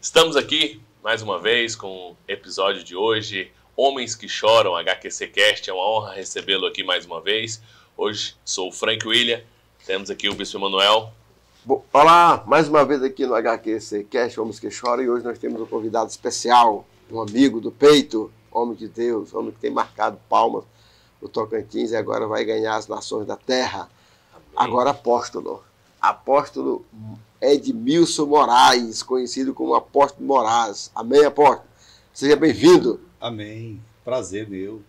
Estamos aqui mais uma vez com o episódio de hoje, Homens que Choram, HQC Cast. É uma honra recebê-lo aqui mais uma vez. Hoje sou o Frank William, temos aqui o Bispo Emanuel. Olá, mais uma vez aqui no HQC Cast, Homens que Choram, e hoje nós temos um convidado especial, um amigo do peito, homem de Deus, homem que tem marcado palmas no Tocantins e agora vai ganhar as nações da terra. Amém. Agora apóstolo Edmilson Moraes, conhecido como Apóstolo Moraes. Amém, apóstolo? Seja bem-vindo. Amém. Prazer meu.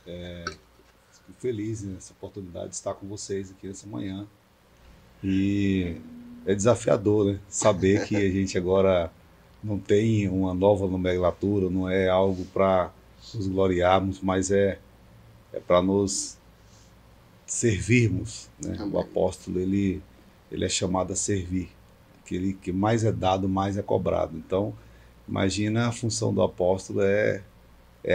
Fico feliz nessa oportunidade de estar com vocês aqui nessa manhã. E é desafiador, né? Saber que a gente agora não tem uma nova nomenclatura, não é algo para nos gloriarmos, mas é para nos servirmos, né? O apóstolo, ele é chamado a servir. Aquele que mais é dado, mais é cobrado. Então, imagina a função do apóstolo é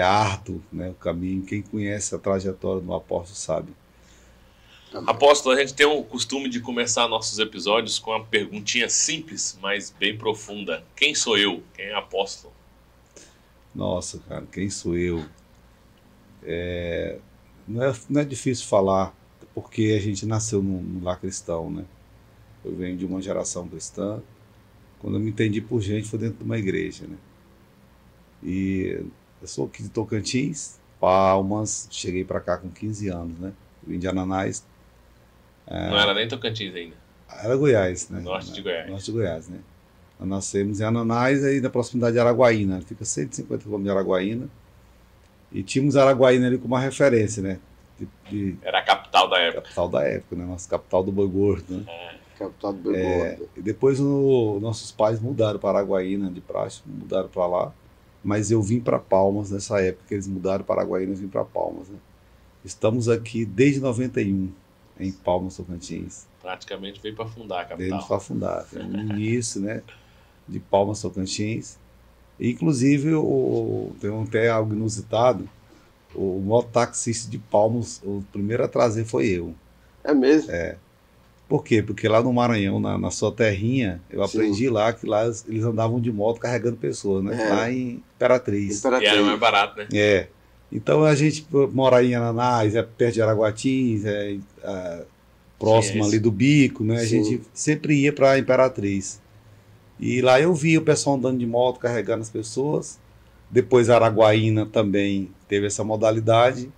árduo, né? O caminho. Quem conhece a trajetória do apóstolo sabe. Apóstolo, a gente tem o costume de começar nossos episódios com uma perguntinha simples, mas bem profunda. Quem sou eu? Quem é apóstolo? Nossa, cara, quem sou eu? Não é difícil falar, porque a gente nasceu num lar cristão, né? Eu venho de uma geração cristã. Quando eu me entendi por gente, foi dentro de uma igreja, né? E eu sou aqui de Tocantins, Palmas, cheguei para cá com 15 anos, né? Eu vim de Ananás. Não era nem Tocantins ainda. Era Goiás, né? Norte de Goiás. Norte de Goiás, né? Nós nascemos em Ananás, aí na proximidade de Araguaína. Fica 150 km de Araguaína. E tínhamos Araguaína ali como uma referência, né? Era a capital da época. Capital da época, né? Nossa capital do boi gordo, né? Capital do boi gordo. E depois nossos pais mudaram para Araguaína, de praxe, mudaram para lá. Mas eu vim para Palmas nessa época, que eles mudaram para Araguaína, eu vim para Palmas, né? Estamos aqui desde 91, em Palmas, Tocantins. Praticamente veio para fundar a capital. Veio para fundar, no início, né, de Palmas, Tocantins. Inclusive, tem até algo inusitado, o mototaxista de Palmas, o primeiro a trazer foi eu. É mesmo? Por quê? Porque lá no Maranhão, na sua terrinha, eu aprendi lá que lá eles andavam de moto carregando pessoas, né? Lá em Imperatriz. E era mais barato, né? Então a gente mora em Ananás, perto de Araguatins, próximo ali do Bico, né? A gente sempre ia para Imperatriz. E lá eu vi o pessoal andando de moto, carregando as pessoas. Depois Araguaína também teve essa modalidade.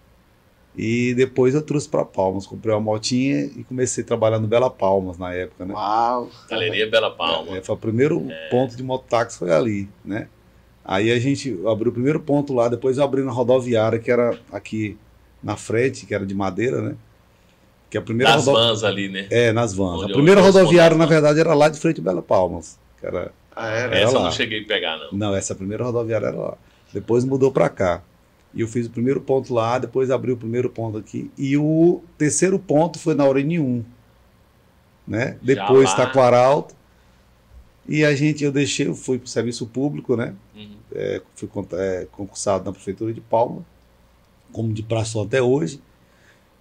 E depois eu trouxe para Palmas, comprei uma motinha e comecei a trabalhar no Bela Palmas na época, né? Uau! Galeria Bela Palma. Foi o primeiro ponto de mototáxi, foi ali, né? Aí a gente abriu o primeiro ponto lá, depois eu abri na rodoviária, que era aqui na frente, que era de madeira, né? Que a primeira nas vans ali, né? Nas vans. A primeira rodoviária, na verdade, era lá de frente de Bela Palmas. Que era, essa eu não cheguei a pegar, não. Não, essa primeira rodoviária era lá. Depois mudou para cá. E eu fiz o primeiro ponto lá, depois abri o primeiro ponto aqui. E o terceiro ponto foi na Orenium, né? Depois Taquaralto. E eu fui para o serviço público, né? Fui concursado na Prefeitura de Palmas, como de praxe até hoje.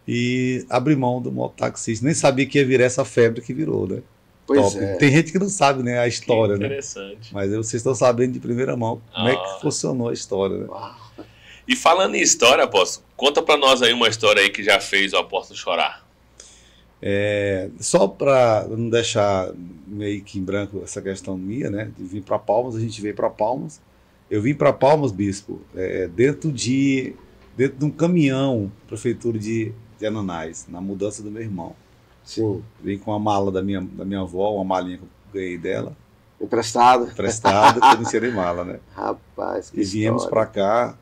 E abri mão do mototaxista. Nem sabia que ia virar essa febre que virou, né? Pois é. Tem gente que não sabe, né, a história, né? Interessante. Mas vocês estão sabendo de primeira mão como é que funcionou a história, né? E falando em história, apóstolo, conta para nós aí uma história aí que já fez o apóstolo chorar. Só para não deixar meio que em branco essa questão minha, né, de vir para Palmas, a gente veio para Palmas. Eu vim para Palmas, bispo, dentro de um caminhão, prefeitura de Ananás, na mudança do meu irmão. Sim. Vim com a mala da minha avó, uma malinha que eu ganhei dela. Emprestado, que eu não tirei mala, né? Rapaz, que E viemos para cá,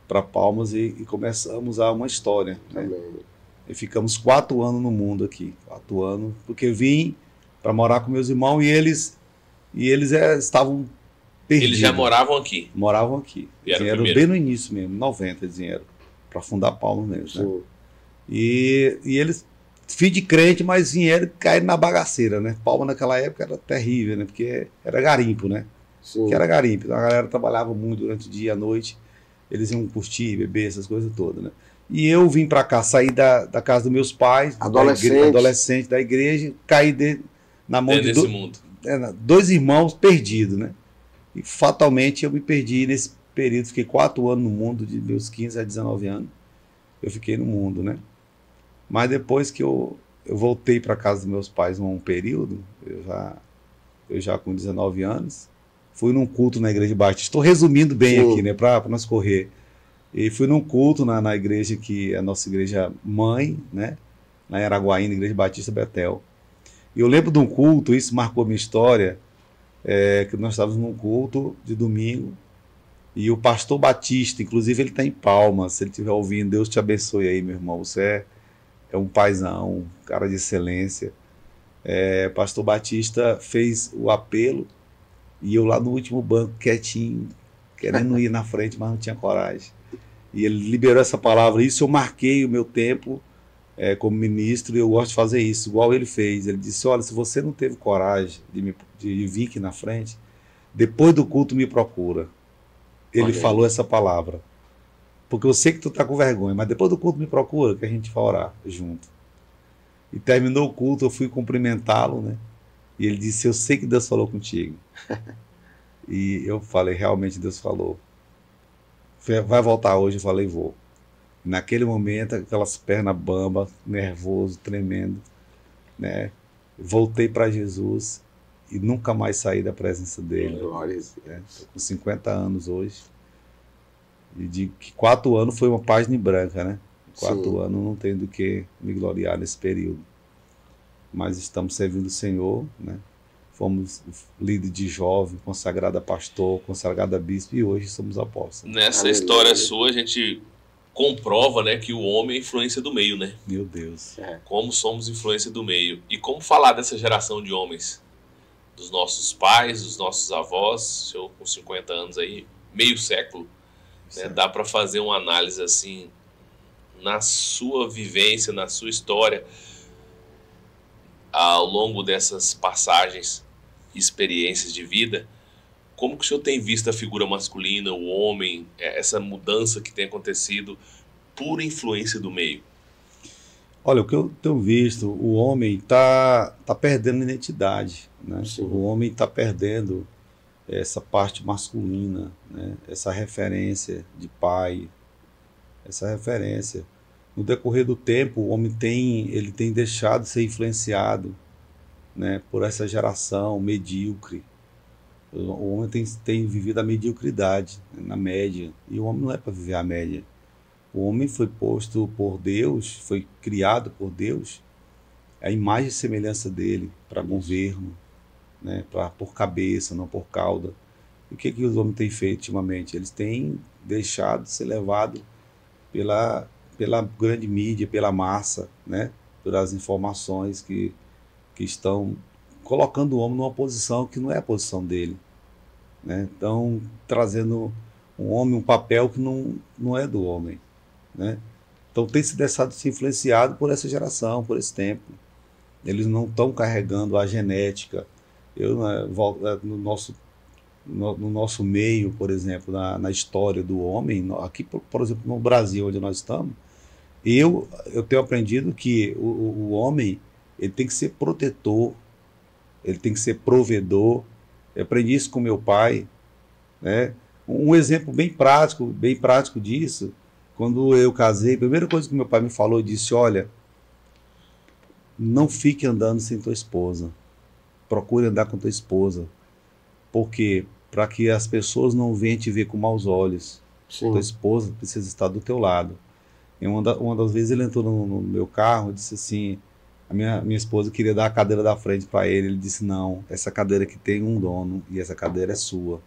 para Palmas, e começamos uma história, né? E ficamos 4 anos no mundo aqui, 4 anos, porque vim para morar com meus irmãos e eles estavam perdidos. Eles já moravam aqui? Moravam aqui. Vieram bem no início mesmo, 90 dinheiro, para fundar Palmas mesmo, né? E eles, filho de crente, mas vieram cair na bagaceira, né? Palmas naquela época era terrível, né? Porque era garimpo, né? Sim. Que era garimpo, então a galera trabalhava muito durante o dia e a noite, eles iam curtir, beber, essas coisas todas, né? E eu vim para cá, saí da casa dos meus pais, adolescente da igreja, caí na mão desse mundo. 2 irmãos perdidos, né? E fatalmente eu me perdi nesse período, fiquei 4 anos no mundo, de meus 15 a 19 anos, eu fiquei no mundo, né? Mas depois que eu voltei para casa dos meus pais um período, eu já com 19 anos, fui num culto na igreja batista. Estou resumindo bem aqui, né, para nós correr. E fui num culto na igreja que é a nossa igreja mãe, né, na Araguaína, Igreja Batista Betel. E eu lembro de um culto, isso marcou minha história, que nós estávamos num culto de domingo, e o pastor Batista, inclusive ele está em Palmas, se ele estiver ouvindo, Deus te abençoe aí, meu irmão, você é um paizão, um cara de excelência. Pastor Batista fez o apelo, e eu lá no último banco, quietinho, querendo ir na frente, mas não tinha coragem. E ele liberou essa palavra, isso eu marquei o meu tempo como ministro, e eu gosto de fazer isso, igual ele fez. Ele disse, olha, se você não teve coragem de vir aqui na frente, depois do culto me procura. Ele falou essa palavra. Porque eu sei que tu tá com vergonha, mas depois do culto me procura, que a gente vai orar junto. E terminou o culto, eu fui cumprimentá-lo, né? E ele disse, eu sei que Deus falou contigo. E eu falei, realmente Deus falou. Vai voltar hoje? Eu falei, vou. Naquele momento, aquelas pernas bambas, nervoso, tremendo, né? Voltei para Jesus e nunca mais saí da presença dele. Estou com 50 anos hoje. E de que 4 anos foi uma página em branca, né? 4 anos não tenho do que me gloriar nesse período. Mas estamos servindo o Senhor, né? Fomos líder de jovem, consagrado a pastor, consagrado a bispo, e hoje somos apóstolos. Nessa história sua, a gente comprova, né, que o homem é influência do meio, né? Meu Deus. Como somos influência do meio. E como falar dessa geração de homens? Dos nossos pais, dos nossos avós, eu com 50 anos aí, meio século, né? Dá para fazer uma análise assim, na sua vivência, na sua história, ao longo dessas passagens, experiências de vida, como que o senhor tem visto a figura masculina, o homem, essa mudança que tem acontecido por influência do meio? Olha, o que eu tenho visto, o homem tá perdendo identidade, né? O homem está perdendo essa parte masculina, né? Essa referência de pai, essa referência. No decorrer do tempo, o homem ele tem deixado de ser influenciado, né, por essa geração medíocre. O homem tem vivido a mediocridade, né, na média, e o homem não é para viver a média. O homem foi posto por Deus, foi criado por Deus, a imagem e semelhança dele, para governo, né, por cabeça, não por cauda. E o que os homens têm feito ultimamente? Eles têm deixado de ser levados pela grande mídia, pela massa, né, pelas informações que estão colocando o homem numa posição que não é a posição dele, né? Então, trazendo um homem um papel que não é do homem, né? Então, tem se deixado de ser influenciado por essa geração, por esse tempo. Eles não estão carregando a genética. No nosso meio, por exemplo, na história do homem, aqui, por exemplo, no Brasil, onde nós estamos, eu tenho aprendido que o homem, ele tem que ser protetor, ele tem que ser provedor. Eu aprendi isso com meu pai, né? Um exemplo bem prático disso, quando eu casei, a primeira coisa que meu pai me falou, disse, olha, não fique andando sem tua esposa, procure andar com tua esposa, porque para que as pessoas não venham te ver com maus olhos, tua esposa precisa estar do teu lado. E uma das vezes ele entrou no meu carro e disse assim, a minha esposa queria dar a cadeira da frente para ele disse, não, essa cadeira aqui tem um dono e essa cadeira é sua.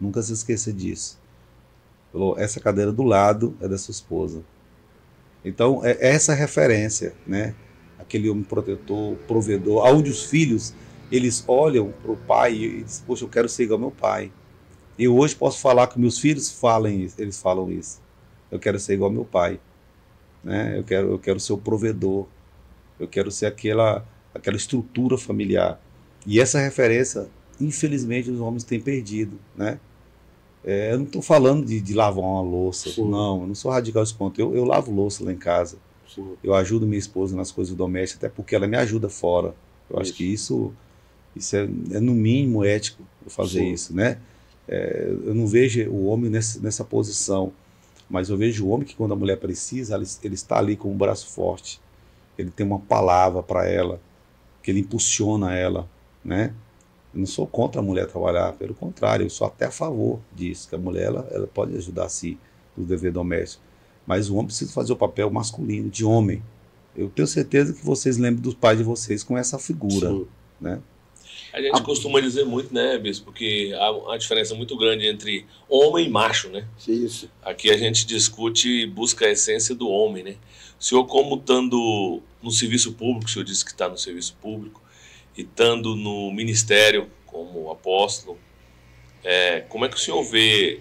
Nunca se esqueça disso. Falou, essa cadeira do lado é da sua esposa. Então, é essa referência, né? Aquele homem protetor, provedor, onde os filhos, eles olham para o pai e dizem, poxa, eu quero ser igual ao meu pai. Eu hoje posso falar que meus filhos eles falam isso. Eu quero ser igual ao meu pai, né? Eu quero ser o provedor. Eu quero ser aquela estrutura familiar. E essa referência, infelizmente, os homens têm perdido, né? Eu não estou falando de lavar uma louça, não, eu não sou radical nesse ponto. Eu lavo louça lá em casa. Eu ajudo minha esposa nas coisas domésticas, até porque ela me ajuda fora. Eu acho que isso Isso é no mínimo ético eu fazer Sim. isso, né? Eu não vejo o homem nessa posição, mas eu vejo o homem que quando a mulher precisa, ele está ali com um braço forte, ele tem uma palavra para ela, que ele impulsiona ela, né? Eu não sou contra a mulher trabalhar, pelo contrário, eu sou até a favor disso, que a mulher ela pode ajudar-se no dever doméstico, mas o homem precisa fazer o papel masculino, de homem. Eu tenho certeza que vocês lembram dos pais de vocês com essa figura, Sim. né? A gente costuma dizer muito, né, Bispo, porque há uma diferença muito grande entre homem e macho, né? Isso. Aqui a gente discute e busca a essência do homem, né? O senhor, como estando no serviço público, o senhor disse que está no serviço público, e estando no ministério como apóstolo, como é que o senhor vê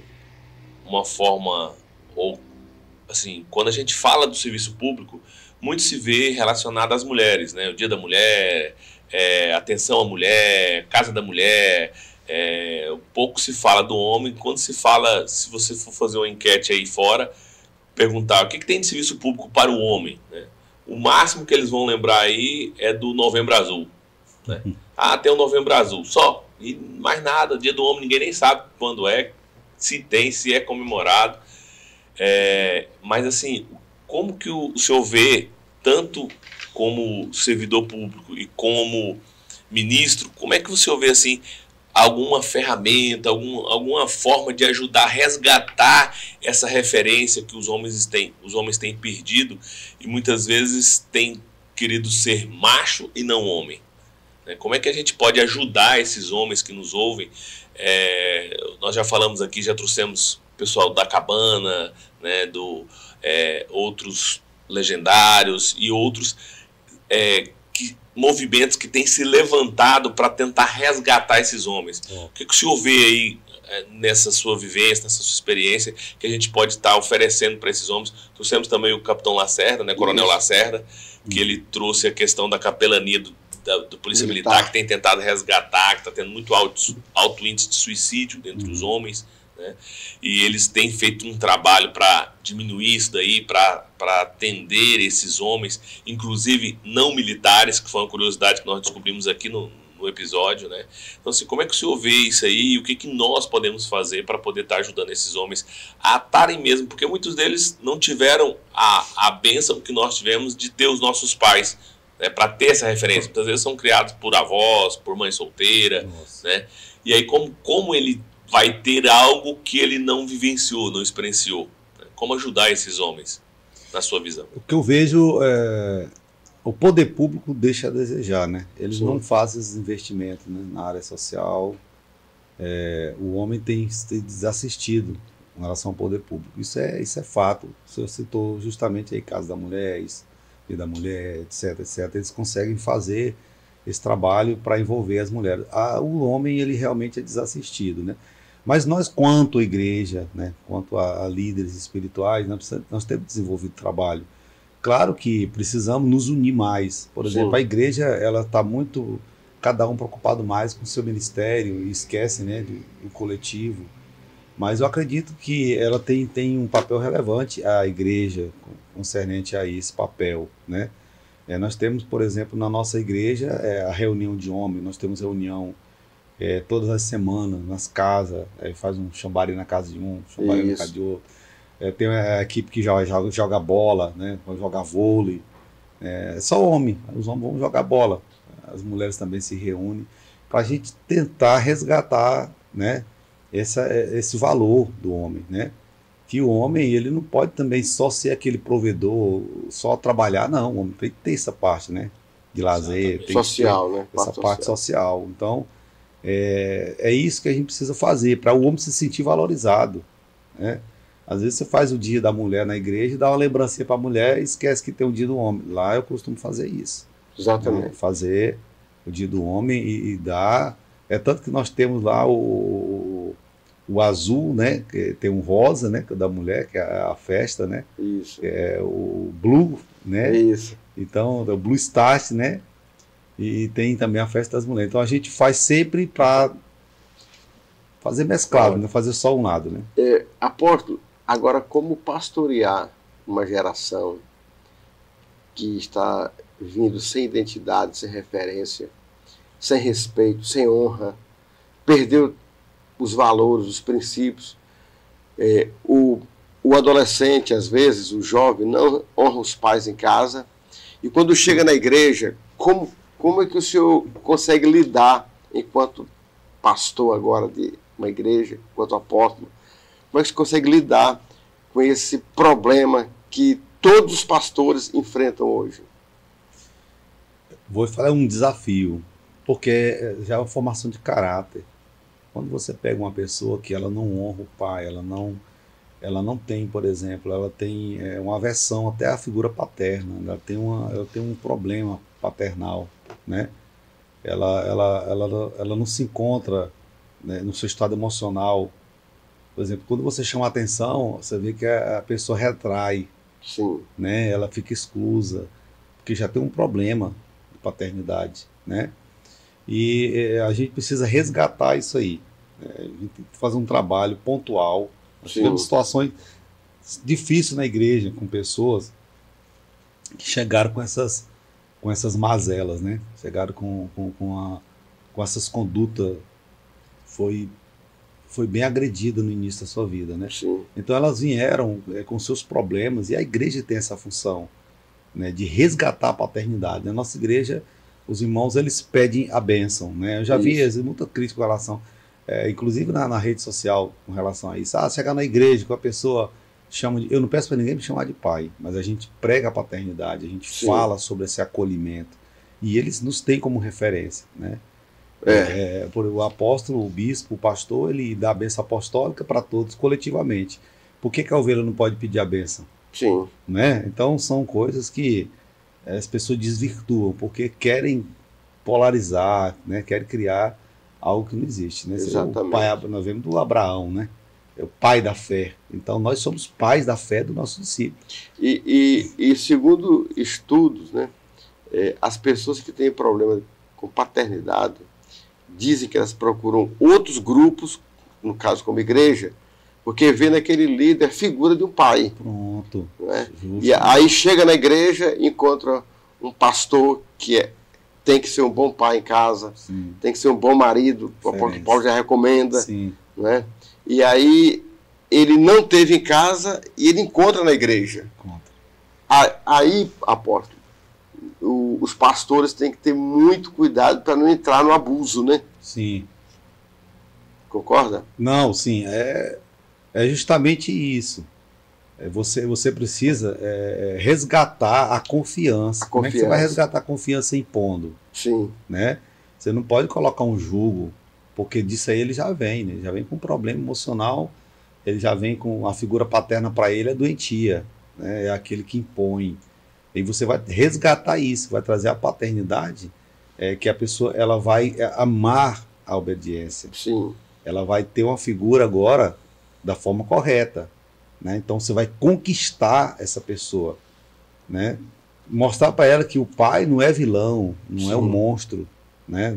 uma forma, ou assim, quando a gente fala do serviço público, muito se vê relacionado às mulheres, né? O Dia da Mulher, atenção à mulher, casa da mulher, pouco se fala do homem. Quando se fala, se você for fazer uma enquete aí fora, perguntar o que tem de serviço público para o homem, né? O máximo que eles vão lembrar aí é do Novembro Azul, né? Tem o Novembro Azul, só, e mais nada. Dia do Homem ninguém nem sabe quando é, se tem, se é comemorado. Mas assim, como que o senhor vê, tanto como servidor público e como ministro, como é que o senhor vê assim, alguma ferramenta, alguma forma de ajudar a resgatar essa referência que os homens têm perdido e muitas vezes têm querido ser macho e não homem? Como é que a gente pode ajudar esses homens que nos ouvem? Nós já falamos aqui, já trouxemos o pessoal da Cabana, né, outros legendários e outros movimentos que têm se levantado para tentar resgatar esses homens. O que o senhor vê aí nessa sua vivência, nessa sua experiência, que a gente pode estar oferecendo para esses homens? Trouxemos também o Capitão Lacerda, né, Coronel Lacerda, que ele trouxe a questão da capelania do Polícia Militar, que tem tentado resgatar, que está tendo muito alto índice de suicídio dentre os homens, né? E eles têm feito um trabalho para diminuir isso daí, para atender esses homens, inclusive não militares, que foi uma curiosidade que nós descobrimos aqui no episódio, né? Então, assim, como é que o senhor vê isso aí e o que nós podemos fazer para poder estar ajudando esses homens a estarem mesmo, porque muitos deles não tiveram a bênção que nós tivemos de ter os nossos pais, né, para ter essa referência. Muitas vezes são criados por avós, por mãe solteira, né? E aí como ele vai ter algo que ele não vivenciou, não experienciou, né? Como ajudar esses homens, na sua visão? O que eu vejo o poder público deixa a desejar, né? Eles não fazem esses investimentos, né, na área social. O homem tem desassistido em relação ao poder público. Isso é fato. O senhor citou justamente aí Casa da Mulher, Dia da Mulher, etc, etc. Eles conseguem fazer esse trabalho para envolver as mulheres. O homem, ele realmente é desassistido, né? Mas nós, quanto igreja, né, quanto a líderes espirituais, nós temos desenvolvido trabalho. Claro que precisamos nos unir mais. Por exemplo, a igreja, ela está muito, cada um preocupado mais com o seu ministério e esquece, né, do coletivo. Mas eu acredito que ela tem um papel relevante, a igreja, concernente a esse papel, né? Nós temos, por exemplo, na nossa igreja, a reunião de homens, nós temos reunião todas as semanas, nas casas, faz um chambari na casa de um, chambari na casa de outro. Tem a equipe que joga bola, né? Vai jogar vôlei. É só homem, os homens vão jogar bola. As mulheres também se reúnem para a gente tentar resgatar, né, esse valor do homem, né? Que o homem, ele não pode também só ser aquele provedor, só trabalhar, não. O homem tem que ter essa parte, né, de lazer, tem social, né? Essa parte social. Então, é isso que a gente precisa fazer, para o homem se sentir valorizado, né? Às vezes você faz o dia da mulher na igreja e dá uma lembrancinha para a mulher e esquece que tem o dia do homem. Lá eu costumo fazer isso. Exatamente. Né? Fazer o dia do homem e dar... tanto que nós temos lá o azul, né? Que tem um rosa, né? Que é da mulher, que é a festa, né? Isso. O blue, né? Isso. Então, o Blue Start, né? E tem também a festa das mulheres. Então a gente faz sempre para fazer mesclado, não fazer só um lado, né? Apóstolo, agora como pastorear uma geração que está vindo sem identidade, sem referência, sem respeito, sem honra, perdeu os valores, os princípios. O adolescente, às vezes, o jovem, não honra os pais em casa, e quando chega na igreja, como é que o senhor consegue lidar, enquanto pastor agora de uma igreja, enquanto apóstolo, como é que você consegue lidar com esse problema que todos os pastores enfrentam hoje? Vou falar um desafio, porque já é uma formação de caráter. Quando você pega uma pessoa que ela não honra o pai, ela não tem, por exemplo, ela tem uma aversão até à figura paterna, ela tem um problema paternal, né? Ela não se encontra, né, no seu estado emocional. Por exemplo, quando você chama a atenção, você vê que a pessoa retrai, Sim. né? Ela fica exclusa, porque já tem um problema de paternidade, né? E a gente precisa resgatar isso aí, né? A gente tem que fazer um trabalho pontual. Nós tivemos situações difíceis na igreja, com pessoas que chegaram com essas mazelas, né? Chegaram com essas condutas, foi bem agredida no início da sua vida, né? Sim. Então elas vieram com seus problemas, e a igreja tem essa função, né, de resgatar a paternidade. Na nossa igreja, os irmãos, eles pedem a bênção, né? Eu já vi muita crítica com relação, inclusive na rede social, com relação a isso. Chegar na igreja com a pessoa chama de... Eu não peço para ninguém me chamar de pai, mas a gente prega a paternidade, a gente fala sobre esse acolhimento, e eles nos têm como referência, né? O apóstolo, o bispo, o pastor, ele dá a bênção apostólica para todos coletivamente. Por que a ovelha não pode pedir a bênção? Sim. Né? Então são coisas que as pessoas desvirtuam, porque querem polarizar, né? Querem criar algo que não existe, né? Exatamente. Nós vemos do Abraão, né? É o pai da fé. Então nós somos pais da fé do nosso discípulo. E segundo estudos, né, as pessoas que têm problema com paternidade dizem que elas procuram outros grupos, no caso como igreja, porque vê naquele líder figura de um pai. Pronto. Né? E aí chega na igreja e encontra um pastor que tem que ser um bom pai em casa, Sim. Tem que ser um bom marido, o apóstolo Paulo já recomenda. Sim. Né? E aí ele não teve em casa e ele encontra na igreja. Aí, apóstolo, os pastores têm que ter muito cuidado para não entrar no abuso, né? Sim. Concorda? Não, sim. É justamente isso. Você precisa resgatar a confiança. Como é que você vai resgatar a confiança impondo? Sim. Né? Você não pode colocar um jugo, porque disso aí ele já vem, né? Ele já vem com um problema emocional, ele já vem com a figura paterna para ele, é doentia, né? É aquele que impõe. E você vai resgatar isso, vai trazer a paternidade, que a pessoa ela vai amar a obediência. Sim. Ela vai ter uma figura agora da forma correta, né? Então você vai conquistar essa pessoa, né? Mostrar para ela que o pai não é vilão, não é um monstro, né?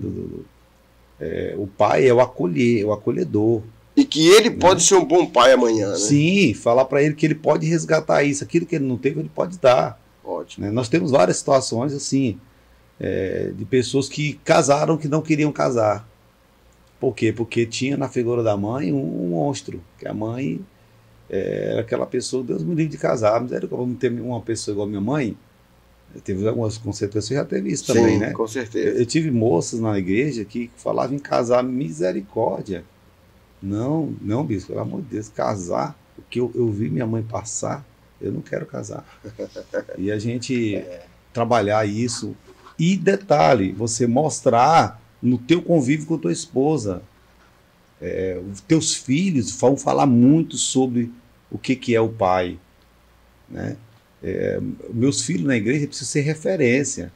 O pai é o acolhedor. E que ele pode ser um bom pai amanhã, né? Sim, falar para ele que ele pode resgatar isso, aquilo que ele não teve, ele pode dar. Ótimo. Né? Nós temos várias situações assim, de pessoas que casaram que não queriam casar. Por quê? Porque tinha na figura da mãe um monstro, que a mãe era aquela pessoa, Deus me livre de casar, mas vamos ter uma pessoa igual a minha mãe. Teve algumas, com certeza você já teve isso também, né? Com certeza. Eu tive moças na igreja que falavam em casar, misericórdia. Não, bispo, pelo amor de Deus, casar, o que eu vi minha mãe passar, eu não quero casar. E a gente trabalhar isso. E detalhe, você mostrar no teu convívio com tua esposa. Os teus filhos vão falar muito sobre o que é o pai. Né? Meus filhos na igreja precisam ser referência.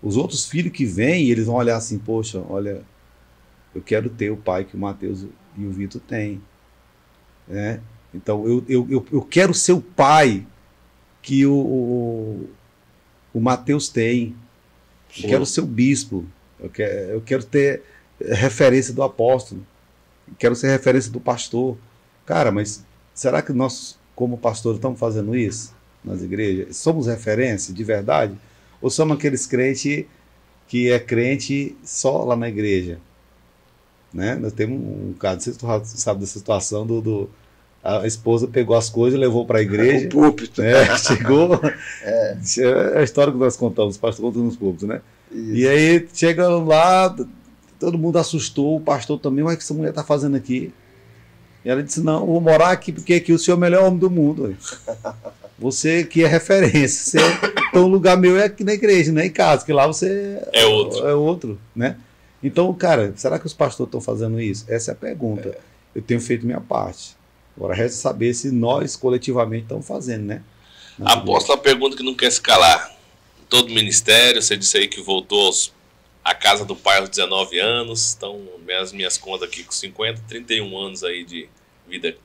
Os outros filhos que vêm, eles vão olhar assim, poxa, olha, eu quero ter o pai que o Mateus e o Vitor têm. Né? Então, eu quero ser o pai que o Mateus tem. Eu quero ser o bispo. Eu quero ter referência do apóstolo. Eu quero ser referência do pastor. Cara, mas será que nós, como pastores, estamos fazendo isso nas igrejas? Somos referência de verdade? Ou somos aqueles crentes que é crente só lá na igreja, né? Nós temos um caso, não sei se tu sabe dessa situação a esposa pegou as coisas e levou para a igreja. O púlpito. Né? Chegou. É a história que nós contamos, o pastor conta nos púlpitos, né? Isso. E aí chega lá, todo mundo assustou, o pastor também, mas o que essa mulher está fazendo aqui? E ela disse: não, eu vou morar aqui porque aqui o senhor é o melhor homem do mundo. Você que é referência. Então o lugar meu é aqui na igreja, não é em casa, que lá você é outro. É outro, né? Então, cara, será que os pastores estão fazendo isso? Essa é a pergunta. Eu tenho feito minha parte. Agora resta saber se nós coletivamente estamos fazendo, né? Apóstolo, a pergunta que não quer se calar. Todo ministério, você disse aí que voltou à casa do pai aos 19 anos, estão as minhas contas aqui com 50, 31 anos aí de vida,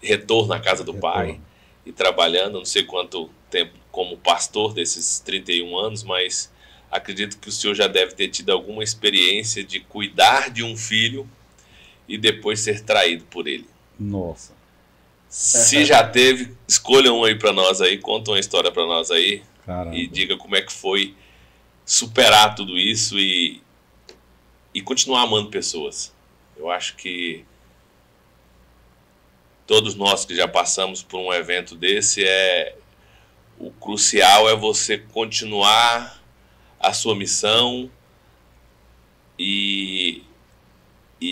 retorno à casa do pai e trabalhando, não sei quanto tempo como pastor desses 31 anos, mas acredito que o senhor já deve ter tido alguma experiência de cuidar de um filho e depois ser traído por ele. Nossa. Se já teve, escolha um aí para nós aí, conta uma história para nós aí. Caramba. E diga como é que foi superar tudo isso e continuar amando pessoas. Eu acho que todos nós que já passamos por um evento desse, o crucial é você continuar a sua missão e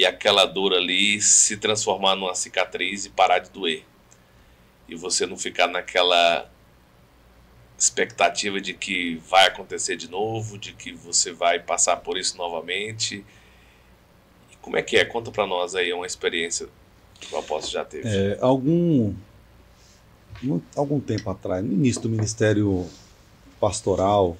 aquela dor ali se transformar numa cicatriz e parar de doer. E você não ficar naquela expectativa de que vai acontecer de novo, de que você vai passar por isso novamente. E como é que é? Conta para nós aí uma experiência que o apóstolo já teve. Algum tempo atrás, no início do ministério pastoral,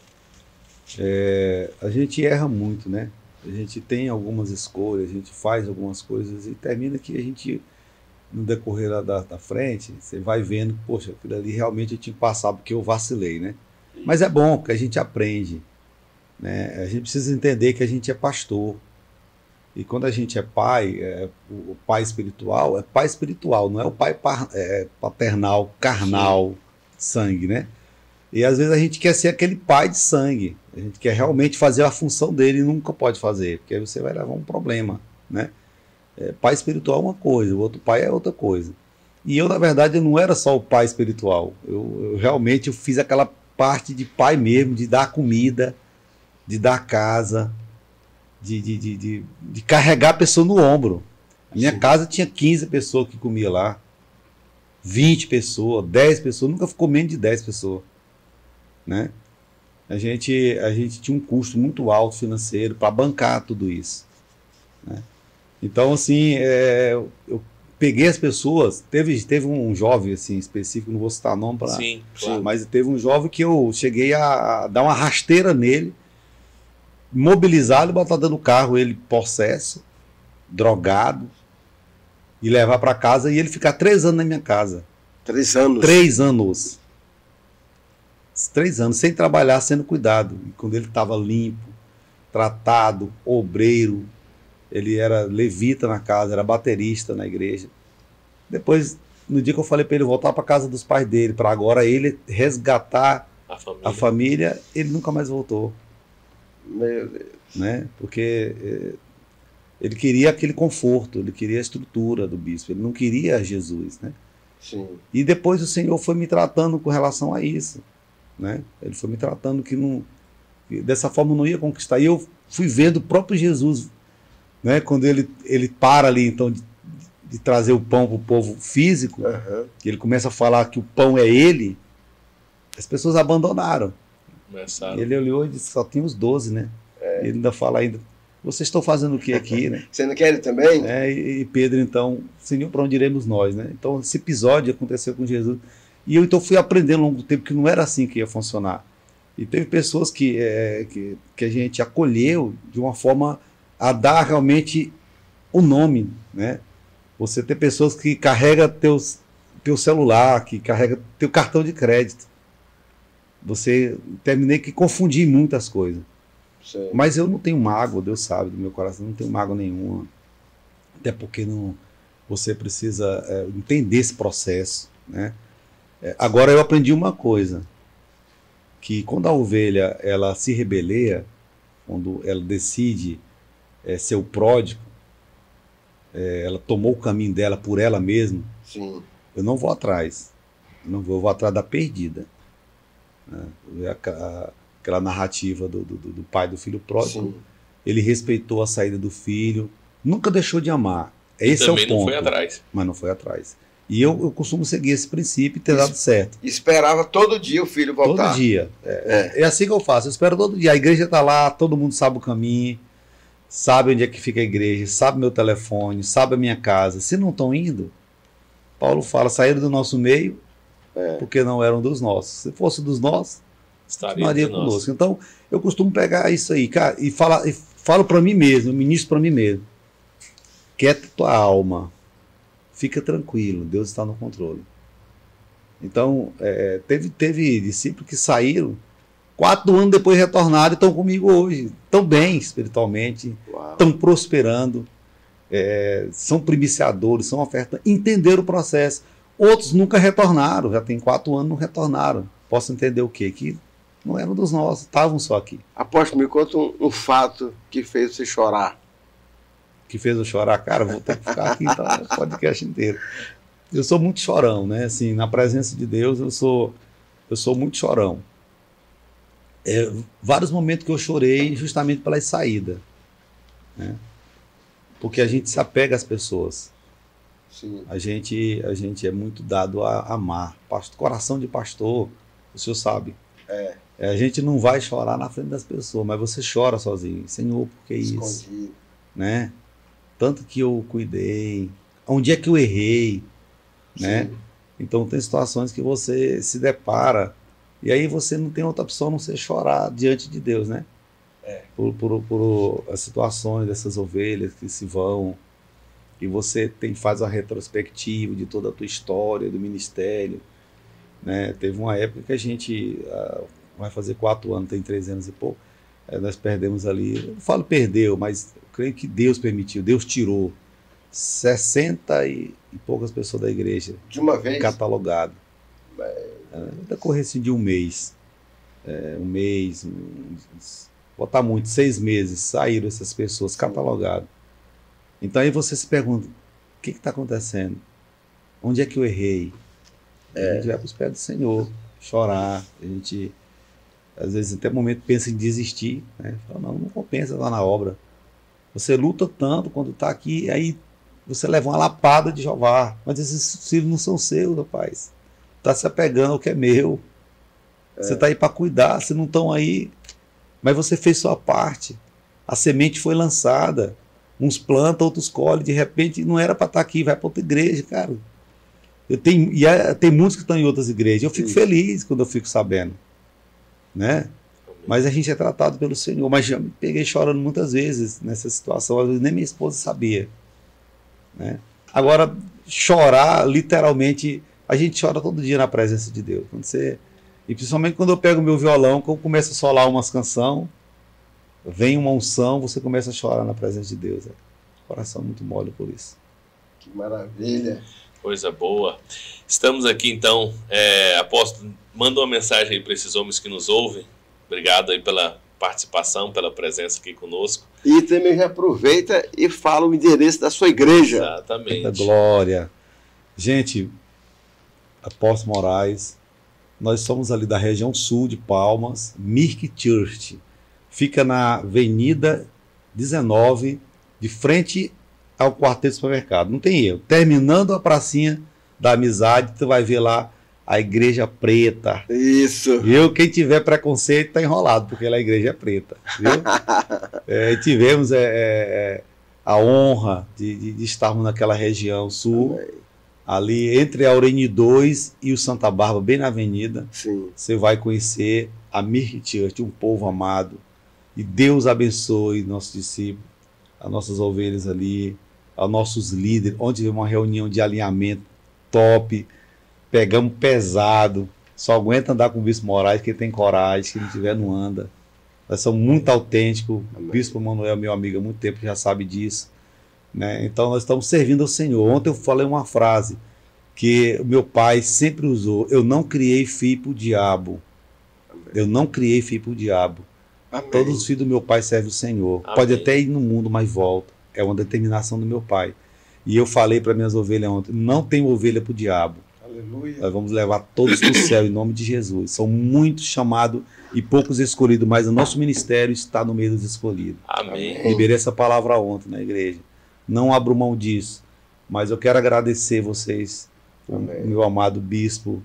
a gente erra muito, né? A gente tem algumas escolhas, a gente faz algumas coisas e termina que a gente, no decorrer da frente, você vai vendo, poxa, aquilo ali realmente eu tinha que passar porque eu vacilei, né? Mas é bom, porque a gente aprende, né? A gente precisa entender que a gente é pastor. E quando a gente é pai, o pai espiritual, não é o pai paternal, carnal, sangue, né? E às vezes a gente quer ser aquele pai de sangue. A gente quer realmente fazer a função dele e nunca pode fazer, porque aí você vai levar um problema, né? Pai espiritual é uma coisa, o outro pai é outra coisa. E eu, na verdade, eu não era só o pai espiritual. Eu realmente fiz aquela parte de pai mesmo, de dar comida, de dar casa, de carregar a pessoa no ombro. A minha casa tinha 15 pessoas que comiam lá, 20 pessoas, 10 pessoas, nunca ficou menos de 10 pessoas, né? A gente tinha um custo muito alto financeiro para bancar tudo isso, né? Então, assim, eu peguei as pessoas, teve um jovem assim, específico, não vou citar nome, sim, claro. Mas teve um jovem que eu cheguei a dar uma rasteira nele, mobilizá-lo e botar dentro do carro, ele possesso, drogado, e levar para casa e ele ficar 3 anos na minha casa. 3 anos? 3 anos. 3 anos, sem trabalhar, sendo cuidado. E quando ele estava limpo, tratado, obreiro, ele era levita na casa, era baterista na igreja. Depois, no dia que eu falei para ele voltar para a casa dos pais dele, para agora ele resgatar a família, ele nunca mais voltou. Meu Deus. Né? Porque ele queria aquele conforto, ele queria a estrutura do bispo, ele não queria Jesus, né? Sim. E depois o Senhor foi me tratando com relação a isso, né? Ele foi me tratando que dessa forma eu não ia conquistar. E eu fui vendo o próprio Jesus, né? Quando ele para ali, então, de trazer o pão para o povo físico, que ele começa a falar que o pão é ele, as pessoas abandonaram. Ele olhou e disse: só tinha os 12, né? Ele ainda fala ainda: vocês estão fazendo o que aqui, né? Você não quer ele também? E Pedro, então, Senhor, para onde iremos nós, né? Então, esse episódio aconteceu com Jesus. E eu, então, fui aprendendo ao longo do tempo que não era assim que ia funcionar. E teve pessoas que a gente acolheu de uma forma a dar realmente o nome, né? Você tem pessoas que carregam teu celular, que carrega teu cartão de crédito. Terminei que confundi muitas coisas. Sim. Mas eu não tenho mágoa, Deus sabe do meu coração, não tenho mágoa nenhuma. Até porque você precisa entender esse processo, né? Agora eu aprendi uma coisa, que quando a ovelha ela se rebeleia, quando ela decide ser o pródigo, ela tomou o caminho dela por ela mesma, Sim. eu não vou atrás. Eu vou atrás da perdida. Né? Aquela narrativa do pai do filho pródigo. Sim. Ele respeitou a saída do filho, nunca deixou de amar. Esse é o ponto. Não foi atrás. Mas não foi atrás. E eu costumo seguir esse princípio e ter dado certo. Esperava todo dia o filho voltar. Todo dia. É assim que eu faço. Eu espero todo dia. A igreja está lá, todo mundo sabe o caminho, sabe onde é que fica a igreja, sabe meu telefone, sabe a minha casa. Se não estão indo, Paulo fala, saíram do nosso meio porque não eram dos nossos. Se fosse dos nossos, estaria conosco. Então, eu costumo pegar isso aí, cara, e falo para mim mesmo, eu ministro para mim mesmo. Quieta tua alma. Fica tranquilo, Deus está no controle. Então, teve discípulos que saíram, 4 anos depois retornaram e estão comigo hoje. Estão bem espiritualmente, estão prosperando, são primiciadores, são ofertas, entenderam o processo. Outros nunca retornaram, já tem 4 anos não retornaram. Posso entender o quê? Que não eram dos nossos, estavam só aqui. Apóstolo, me conta um fato que fez você chorar. Que fez eu chorar, cara, vou ter que ficar aqui então, o podcast inteiro. Eu sou muito chorão, né? Assim, na presença de Deus, eu sou muito chorão. Vários momentos que eu chorei justamente pela saída, né? Porque a gente se apega às pessoas. Sim. A gente é muito dado a amar. Coração de pastor, o senhor sabe. A gente não vai chorar na frente das pessoas, mas você chora sozinho. Senhor, por que isso? Né? Tanto que eu cuidei, onde é que eu errei, né? Então tem situações que você se depara e aí você não tem outra opção a não ser chorar diante de Deus, né? Por as situações dessas ovelhas que se vão, e você faz a retrospectiva de toda a tua história, do ministério, né? Teve uma época que a gente vai fazer 4 anos, tem 3 anos e pouco, nós perdemos ali, eu não falo perdeu, mas eu creio que Deus permitiu, Deus tirou 60 e poucas pessoas da igreja de uma vez catalogado. Decorrência de um mês, botar muito, 6 meses, saíram essas pessoas catalogadas. Então aí você se pergunta, o que está acontecendo? Onde é que eu errei? A gente vai para os pés do Senhor, chorar, a gente às vezes até momento pensa em desistir, né? Fala, não compensa lá na obra. Você luta tanto quando está aqui, aí você leva uma lapada de Jeová, mas esses filhos não são seus, rapaz. Está se apegando ao que é meu. Você está aí para cuidar, se não estão aí, mas você fez sua parte. A semente foi lançada, uns plantam, outros colhem, de repente não era para estar aqui, vai para outra igreja, cara. Tem muitos que estão em outras igrejas, eu fico feliz quando eu fico sabendo, né? Mas a gente é tratado pelo Senhor. Mas já me peguei chorando muitas vezes nessa situação, às vezes nem minha esposa sabia, né? Agora, chorar, literalmente, a gente chora todo dia na presença de Deus. E principalmente quando eu pego o meu violão, quando eu começo a solar umas canções, vem uma unção, você começa a chorar na presença de Deus. Coração muito mole por isso. Que maravilha. Coisa boa. Estamos aqui então, apóstolo, manda uma mensagem aí para esses homens que nos ouvem. Obrigado aí pela participação, pela presença aqui conosco. E também já aproveita e fala o endereço da sua igreja. Exatamente. Da glória. Gente, Apóstolo Moraes, nós somos ali da região sul de Palmas, Mirk Church. Fica na Avenida 19, de frente ao Quarteto Supermercado. Não tem erro. Terminando a pracinha da Amizade, tu vai ver lá a Igreja Preta. Isso. Viu? Quem tiver preconceito tá enrolado, porque lá a Igreja é preta. Viu? Tivemos a honra de estarmos naquela região sul. Amém. Ali entre a Aureni 2 e o Santa Bárbara, bem na avenida. Sim. Você vai conhecer a Mirk Church, um povo amado. E Deus abençoe nossos discípulos, as nossas ovelhas ali, aos nossos líderes. Ontem tivemos uma reunião de alinhamento top, pegamos pesado. Só aguenta andar com o Bispo Moraes, que ele tem coragem, que ele tiver não anda. Nós somos muito autênticos. O Bispo Manuel, meu amigo há muito tempo, já sabe disso, né? Então nós estamos servindo ao Senhor. Ontem eu falei uma frase que o meu pai sempre usou: eu não criei filho para o diabo. Eu não criei filho para o diabo. Amém. Todos os filhos do meu pai servem o Senhor. Amém. Pode até ir no mundo, mas volta. É uma determinação do meu pai. E eu falei para minhas ovelhas ontem, não tem ovelha para o diabo. Aleluia. Nós vamos levar todos para o céu em nome de Jesus. São muitos chamados e poucos escolhidos, mas o nosso ministério está no meio dos escolhidos. Amém. Liberei essa palavra ontem na igreja. Não abro mão disso. Mas eu quero agradecer vocês, o Amém. meu amado bispo,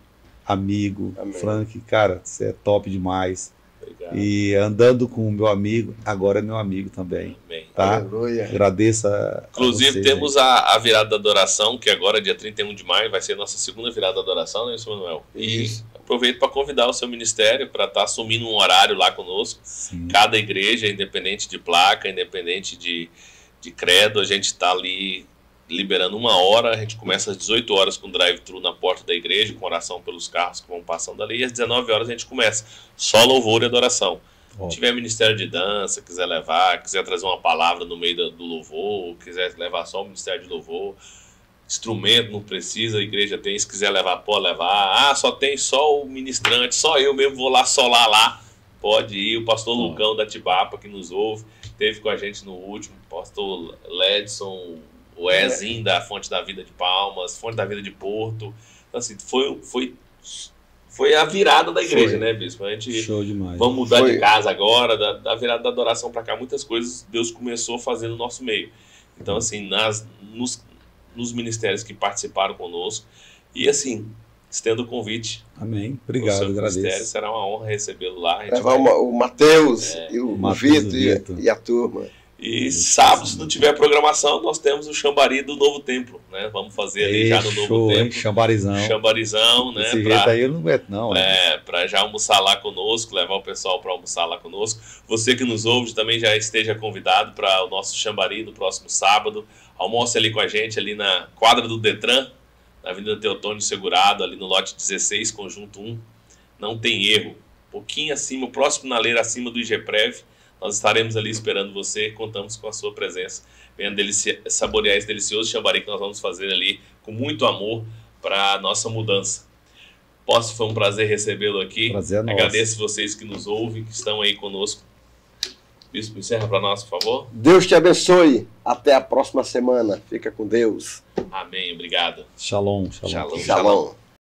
amigo, Amém. Frank. Cara, você é top demais. Obrigado. E andando com o meu amigo, agora é meu amigo também. Amém. Tá? Aleluia. Agradeço a Inclusive, vocês, temos a virada da adoração, que agora, dia 31 de maio, vai ser a nossa segunda virada da adoração, né, Sr. Manuel? E Isso. aproveito para convidar o seu ministério para estar assumindo um horário lá conosco. Sim. Cada igreja, independente de placa, independente de credo, a gente está ali liberando 1 hora. A gente começa às 18 horas com drive-thru na porta da igreja, com oração pelos carros que vão passando ali. E às 19 horas a gente começa só louvor e adoração. Ó, Se tiver ministério de dança, quiser levar, quiser trazer uma palavra no meio do louvor, quiser levar só o ministério de louvor, instrumento não precisa, a igreja tem, se quiser levar, pode levar. Ah, só tem só o ministrante, só eu mesmo vou lá solar lá. Pode ir, o pastor Lucão da Tibapa, que nos ouve, esteve com a gente no último, o pastor Ledson, o Ezinho da Fonte da Vida de Palmas, Fonte da Vida de Porto. Então, assim, foi a virada da igreja, Foi. né, bispo? A gente show demais. vamos mudar Foi. de casa agora, da virada da adoração para cá, muitas coisas Deus começou a fazer no nosso meio. Então, assim, nos ministérios que participaram conosco, e assim, estendo o convite. Amém. O Obrigado, seu ministério, agradeço. será uma honra recebê-lo lá. A gente Levar vai- o Mateus e o Mateus e o Vitor Vitor. e a turma. E sábado, se não tiver programação, nós temos o Xambari do Novo Templo, né? Vamos fazer ali já no Novo Show, hein? Templo. Chambarizão. Xambarizão, né? Desse pra- jeito aí eu não meto, não. para já almoçar lá conosco, levar o pessoal para almoçar lá conosco. Você que nos ouve também já esteja convidado para o nosso Xambari no próximo sábado. Almoce ali com a gente, ali na quadra do Detran, na Avenida Teotônio Segurado, ali no lote 16, conjunto 1. Não tem erro. Pouquinho acima, próximo na leira acima do IGPREV. Nós estaremos ali esperando você, contamos com a sua presença. Venha saborear esse delicioso Xambari que nós vamos fazer ali com muito amor para a nossa mudança. Foi um prazer recebê-lo aqui. Prazer é nosso. Agradeço vocês que nos ouvem, que estão aí conosco. Bispo, encerra para nós, por favor. Deus te abençoe. Até a próxima semana. Fica com Deus. Amém. Obrigado. Shalom, shalom. Shalom. Shalom.